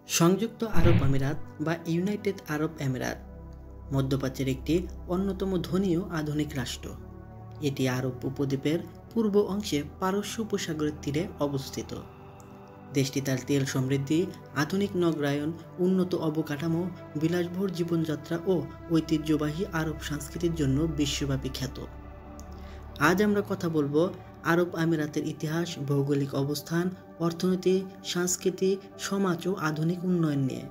সংযুক্ত আরব আমিরাত বা ইউনাইটেড আরব আমিরাত মধ্যপ্রাচ্যের একটি অন্যতম ধনী ও আধুনিক রাষ্ট্র। এটি আরব উপদ্বীপের পূর্ব অংশে পারস্য উপসাগরের তীরে অবস্থিত। দেশটি তার তেল সমৃদ্ধি, আধুনিক নগরায়ন, উন্নত অবকাঠামো, বিলাসবহুল জীবনযাত্রা ও ঐতিহ্যবাহী আরব সংস্কৃতির জন্য বিশ্বব্যাপী খ্যাত। আজ আমরা কথা বলবো আরব আমিরাতের ইতিহাস, ভৌগোলিক অবস্থান, অর্থনীতি, সংস্কৃতি, সমাজ ও আধুনিক উন্নয়ন নিয়ে।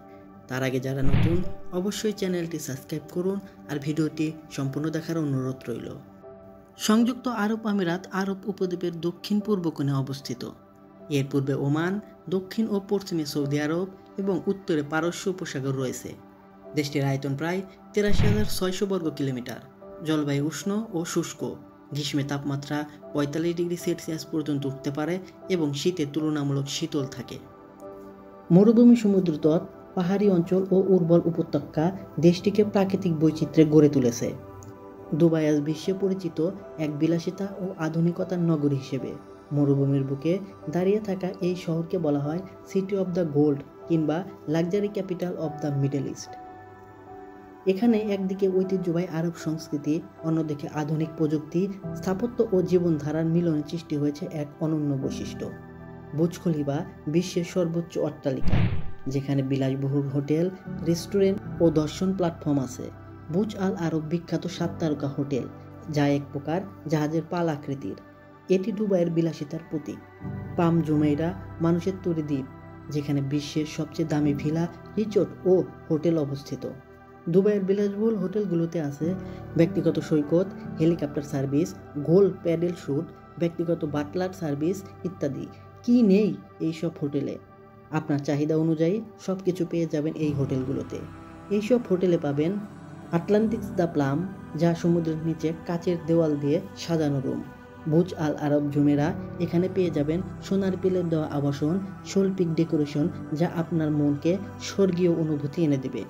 তার আগে যারা নতুন, অবশ্যই চ্যানেলটি সাবস্ক্রাইব করুন আর ভিডিওটি সম্পূর্ণ দেখার অনুরোধ রইল। সংযুক্ত আরব আমিরাত আরব উপদ্বীপের দক্ষিণ পূর্ব কোণে অবস্থিত। এর পূর্বে ওমান, দক্ষিণ ও পশ্চিমে সৌদি আরব এবং উত্তরে পারস্য উপসাগর রয়েছে। দেশটির আয়তন প্রায় ৮৩,৬০০ বর্গ কিলোমিটার। জলবায়ু উষ্ণ ও শুষ্ক। গ্রীষ্মে তাপমাত্রা ৪৫ ডিগ্রি সেলসিয়াস পর্যন্ত উঠতে পারে এবং শীতে তুলনামূলক শীতল থাকে। মরুভূমি, সমুদ্রতট, পাহাড়ি অঞ্চল ও উর্বর উপত্যকা দেশটিকে প্রাকৃতিক বৈচিত্র্যে গড়ে তুলেছে। দুবাই আজ বিশ্বে পরিচিত এক বিলাসিতা ও আধুনিকতার নগরী হিসেবে। মরুভূমির বুকে দাঁড়িয়ে থাকা এই শহরকে বলা হয় সিটি অব দ্য গোল্ড কিংবা luxury capital of the middle east. এখানে একদিকে ঐতিহ্যবাহী আরব সংস্কৃতি, অন্যদিকে আধুনিক প্রযুক্তি, স্থাপত্য ও জীবনধারার মিলনে সৃষ্টি হয়েছে এক অনন্য বৈশিষ্ট্য। বুর্জ খলিফা বিশ্বের সর্বোচ্চ অট্টালিকা, যেখানে বিলাসবহুল হোটেল, রেস্টুরেন্ট ও দর্শন প্ল্যাটফর্ম আছে। বুর্জ আল আরব বিখ্যাত ৭ তারকা হোটেল, যা এক প্রকার জাহাজের পাল আকৃতির। এটি দুবাইয়ের বিলাসিতার প্রতীক। পাম জুমেইরা মানুষের তৈরি দ্বীপ, যেখানে বিশ্বের সবচেয়ে দামি ভিলা, রিসোর্ট ও হোটেল অবস্থিত। দুবাইয়ের বিলাসবহুল হোটেলগুলোতে আছে ব্যক্তিগত সৈকত, হেলিকপ্টার সার্ভিস, গোল্ড প্যাডেল শ্যুট, ব্যক্তিগত বাটলার সার্ভিস ইত্যাদি। কি নেই এইসব হোটেলে? আপনার চাহিদা অনুযায়ী সব কিছু পেয়ে যাবেন এই হোটেলগুলোতে। এইসব হোটেলে পাবেন আটলান্টিক্স দ্য প্লাম, যা সমুদ্রের নিচে কাচের দেওয়াল দিয়ে সাজানো রুম। বুর্জ আল আরব জুমেরা, এখানে পেয়ে যাবেন সোনার পিলের দেওয়া আবাসন, শৈল্পিক ডেকোরেশন, যা আপনার মনকে স্বর্গীয় অনুভূতি এনে দেবে।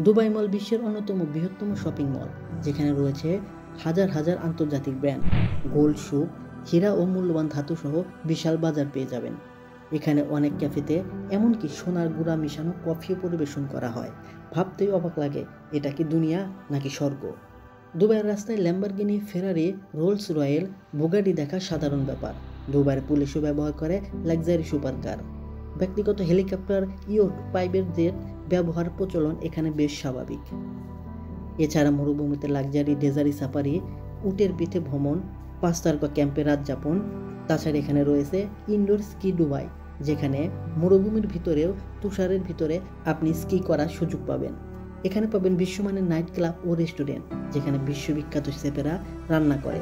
দুবাই মল বিশ্বের অন্যতম বৃহত্তম শপিং মল, যেখানে রয়েছে হাজার হাজার আন্তর্জাতিক ব্র্যান্ড, গোল্ড সুক, হীরা ও মূল্যবান ধাতু সহ বিশাল বাজার পেয়ে যাবেন। এখানে অনেক ক্যাফেতে এমনকি সোনার গুঁড়া মিশানো কফিও পরিবেশন করা হয়। ভাবতেই অবাক লাগে, এটা কি দুনিয়া নাকি স্বর্গ। দুবাইয়ের রাস্তায় ল্যাম্বরগিনি, ফেরারি, রোলস রয়েল, বুগাটি দেখা সাধারণ ব্যাপার। দুবাইয়ের পুলিশও ব্যবহার করে লাক্সারি সুপার কার। ব্যক্তিগত হেলিকপ্টার, ইয়ট, প্রাইভেট জেট ব্যবহার প্রচলন এখানে বেশ স্বাভাবিক। এছাড়া মরুভূমিতে লাক্সারি ডেজারি সাফারি, উটের পিঠে ভ্রমণ, ৫ তারকা ক্যাম্পে রাত যাপন। তাছাড়া এখানে রয়েছে ইনডোর স্কি দুবাই, যেখানে মরুভূমির ভিতরেও তুষারের ভিতরে আপনি স্কি করার সুযোগ পাবেন। এখানে পাবেন বিশ্বমানের নাইট ক্লাব ও রেস্টুরেন্ট, যেখানে বিশ্ববিখ্যাত শেফেরা রান্না করে।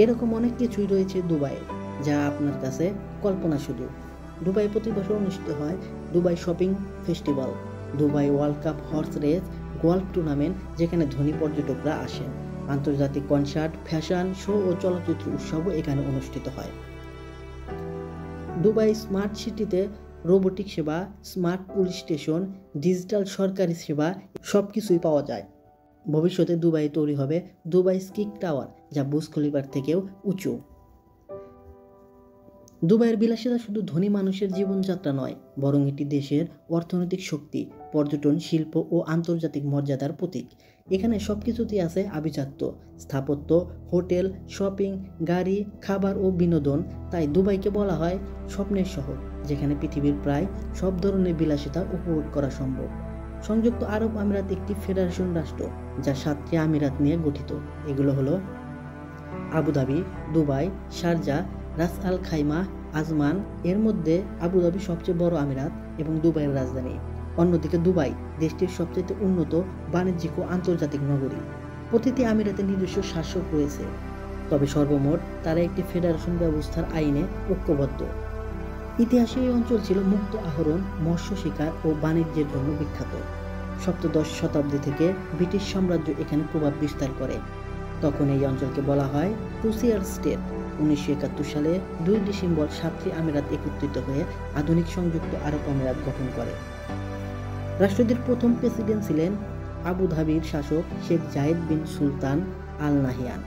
এরকম অনেক কিছুই রয়েছে দুবাইয়ে, যা আপনার কাছে কল্পনা শুধু। দুবাই প্রতি বছর অনুষ্ঠিত হয় Dubai shopping festival, Dubai world cup horse race, golf tournament, যেখানে ধনী পর্যটকরা আসেন। আন্তর্জাতিক কনসার্ট, ফ্যাশন শো ও চলচ্চিত্র উৎসবও এখানে অনুষ্ঠিত হয়। দুবাই স্মার্ট সিটিতে রোবোটিক সেবা, স্মার্ট পুলিশ স্টেশন, ডিজিটাল সরকারি সেবা সবকিছুই পাওয়া যায়। ভবিষ্যতে দুবাই তৈরি হবে দুবাই স্কি টাওয়ার, যা বুর্জ খলিফার থেকেও উঁচু। দুবাইয়ের বিলাসিতা শুধু ধনী মানুষের জীবনযাত্রা নয়, বরং এটি দেশের অর্থনৈতিক শক্তি, পর্যটন, শিল্প ও আন্তর্জাতিক মর্যাদার প্রতীক। এখানে সবকিছুতেই আছে আভিজাত্য, স্থাপত্য, হোটেল, শপিং, গাড়ি, খাবার ও বিনোদন। তাই দুবাইকে বলা হয় স্বপ্নের শহর, যেখানে পৃথিবীর প্রায় সব ধরনের বিলাসিতা উপভোগ করা সম্ভব। সংযুক্ত আরব আমিরাত একটি ফেডারেশন রাষ্ট্র, যা 7টি আমিরাত নিয়ে গঠিত। এগুলো হলো আবুধাবি, দুবাই, শারজাহ, রাস আল খাইমা, আজমান। এর মধ্যে আবুধাবি সবচেয়ে বড় আমিরাত এবং দুবাইয়ের রাজধানী। অন্যদিকে দুবাই দেশটির সবচেয়ে উন্নত বাণিজ্যিক ও আন্তর্জাতিক নগরী। প্রতিটি আমিরাতে নিজস্ব শাসক রয়েছে, তবে সর্বমোট তারা একটি ফেডারেশন ব্যবস্থার আইনে ঐক্যবদ্ধ। ইতিহাসে এই অঞ্চল ছিল মুক্ত আহরণ, মৎস্য শিকার ও বাণিজ্যের জন্য বিখ্যাত। সপ্তদশ শতাব্দী থেকে ব্রিটিশ সাম্রাজ্য এখানে প্রভাব বিস্তার করে। তখন এই অঞ্চলকে বলা হয় ক্রুসিয়ার স্টেট। 1971 সালে 2 ডিসেম্বর 7টি আমিরাত একত্রিত হয়ে আধুনিক সংযুক্ত আরব আমিরাত গঠন করে। রাষ্ট্রটির প্রথম প্রেসিডেন্ট ছিলেন আবুধাবির শাসক শেখ জায়েদ বিন সুলতান আল নাহিয়ান,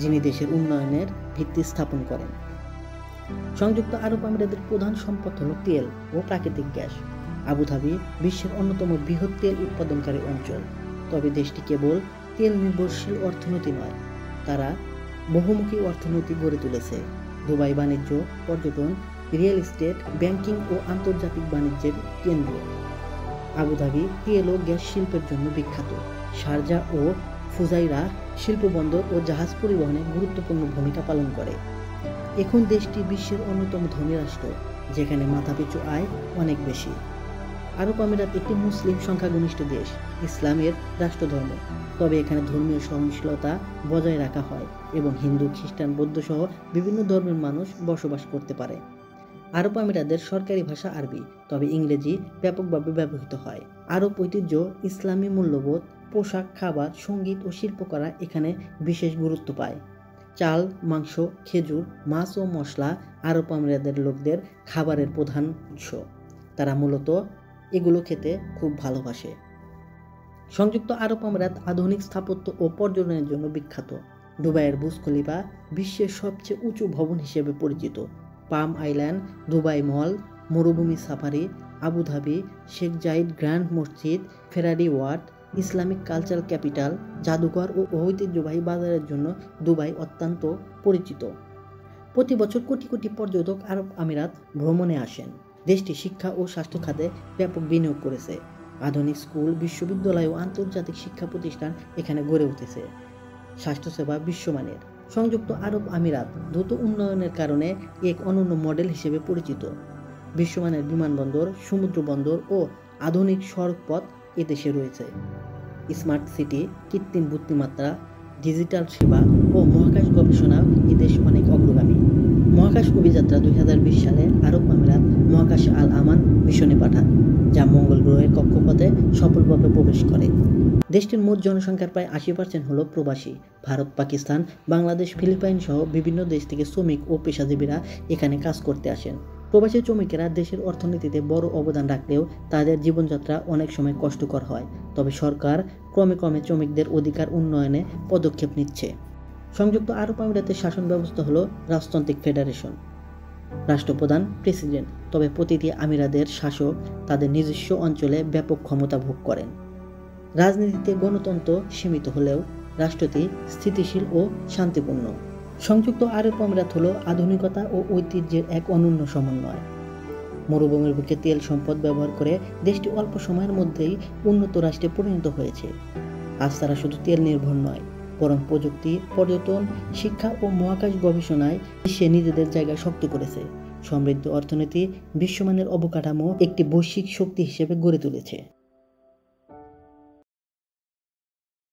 যিনি দেশের উন্নয়নের ভিত্তি স্থাপন করেন। সংযুক্ত আরব আমিরাতের প্রধান সম্পদ হল তেল ও প্রাকৃতিক গ্যাস। আবুধাবি বিশ্বের অন্যতম বৃহৎ তেল উৎপাদনকারী অঞ্চল। তবে দেশটি কেবল তেল নির্ভরশীল অর্থনীতি নয়, তারা বহুমুখী অর্থনীতি গড়ে তুলেছে। দুবাই বাণিজ্য, পর্যটন, রিয়েল এস্টেট, ব্যাংকিং ও আন্তর্জাতিক বাণিজ্যের কেন্দ্র। আবুধাবি তেল ও গ্যাস শিল্পের জন্য বিখ্যাত। শারজা ও ফুজাইরা শিল্পবন্দর ও জাহাজ পরিবহনে গুরুত্বপূর্ণ ভূমিকা পালন করে। এখন দেশটি বিশ্বের অন্যতম ধনী রাষ্ট্র, যেখানে মাথাপিছু আয় অনেক বেশি। আরব আমিরাত একটি মুসলিম সংখ্যাগরিষ্ঠ দেশ, ইসলামের রাষ্ট্রধর্ম। তবে এখানে ধর্মীয় সহনশীলতা বজায় রাখা হয় এবং হিন্দু, খ্রিস্টান, বৌদ্ধ সহ বিভিন্ন ধর্মের মানুষ বসবাস করতে পারে। আরব আমিরাতের সরকারি ভাষা আরবি, তবে ইংরেজি ব্যাপকভাবে ব্যবহৃত হয়। আরব ঐতিহ্য, ইসলামী মূল্যবোধ, পোশাক, খাবার, সঙ্গীত ও শিল্পকলা এখানে বিশেষ গুরুত্ব পায়। চাল, মাংস, খেজুর, মাছ ও মশলা আরব আমিরাতের লোকদের খাবারের প্রধান উৎস। তারা মূলত এগুলো খেতে খুব ভালোবাসে। সংযুক্ত আরব আমিরাত আধুনিক স্থাপত্য ও পর্যটনের জন্য বিখ্যাত। দুবাইয়ের বুর্জ খলিফা বিশ্বের সবচেয়ে উঁচু ভবন হিসেবে পরিচিত। পাম আইল্যান্ড, দুবাই মল, মরুভূমি সাফারি, আবুধাবি, শেখ জায়েদ গ্র্যান্ড মসজিদ, ফেরারি ওয়ার্ড, ইসলামিক কালচারাল ক্যাপিটাল, জাদুঘর ও ঐতিহ্যবাহী বাজারের জন্য দুবাই অত্যন্ত পরিচিত। প্রতি বছর কোটি কোটি পর্যটক আরব আমিরাত ভ্রমণে আসেন। দেশটি শিক্ষা ও স্বাস্থ্য খাতে ব্যাপক বিনিয়োগ করেছে। আধুনিক স্কুল, বিশ্ববিদ্যালয় ও আন্তর্জাতিক শিক্ষা প্রতিষ্ঠান এখানে গড়ে উঠেছে। স্বাস্থ্যসেবা বিশ্বমানের। সংযুক্ত আরব আমিরাত দ্রুত উন্নয়নের কারণে এক অনন্য মডেল হিসেবে পরিচিত। বিশ্বমানের বিমানবন্দর, সমুদ্র বন্দর ও আধুনিক সড়কপথ এদেশে রয়েছে। স্মার্ট সিটি, কৃত্রিম বুদ্ধিমত্তা, ডিজিটাল সেবা ও মহাকাশ গবেষণা এদেশ অনেক অগ্রগামী। মহাকাশ অভিযাত্রা 2020 সালে আরব আমিরাত মহাকাশে আল আমান মিশনে পাঠান, যা মঙ্গল গ্রহের কক্ষপথে সফলভাবে প্রবেশ করে। দেশটির মোট জনসংখ্যার প্রায় 80% হল প্রবাসী। ভারত, পাকিস্তান, বাংলাদেশ, ফিলিপাইন সহ বিভিন্ন দেশ থেকে শ্রমিক ও পেশাজীবীরা এখানে কাজ করতে আসেন। প্রবাসী শ্রমিকেরা দেশের অর্থনীতিতে বড় অবদান রাখলেও তাদের জীবনযাত্রা অনেক সময় কষ্টকর হয়। তবে সরকার ক্রমে ক্রমে শ্রমিকদের অধিকার উন্নয়নে পদক্ষেপ নিচ্ছে। সংযুক্ত আরব আমিরাতের শাসন ব্যবস্থা হলো রাজতান্ত্রিক ফেডারেশন। রাষ্ট্রপ্রধান প্রেসিডেন্ট, তবে প্রতিটি আমিরাতের শাসক তাদের নিজস্ব অঞ্চলে ব্যাপক ক্ষমতা ভোগ করেন। রাজনীতিতে গণতন্ত্র সীমিত হলেও রাষ্ট্রটি স্থিতিশীল ও শান্তিপূর্ণ। সংযুক্ত আরব আমিরাত হলো আধুনিকতা ও ঐতিহ্যের এক অনন্য সমন্বয়। মরুভূমির বুকে তেল সম্পদ ব্যবহার করে দেশটি অল্প সময়ের মধ্যেই উন্নত রাষ্ট্রে পরিণত হয়েছে। আজ তারা শুধু তেল নির্ভর নয়, বরং প্রযুক্তি, পর্যটন, শিক্ষা ও মহাকাশ গবেষণায় বিশ্বে নিজেদের জায়গা শক্ত করেছে। সমৃদ্ধ অর্থনীতি, বিশ্বমানের অবকাঠামো একটি বৈশ্বিক শক্তি হিসেবে গড়ে তুলেছে।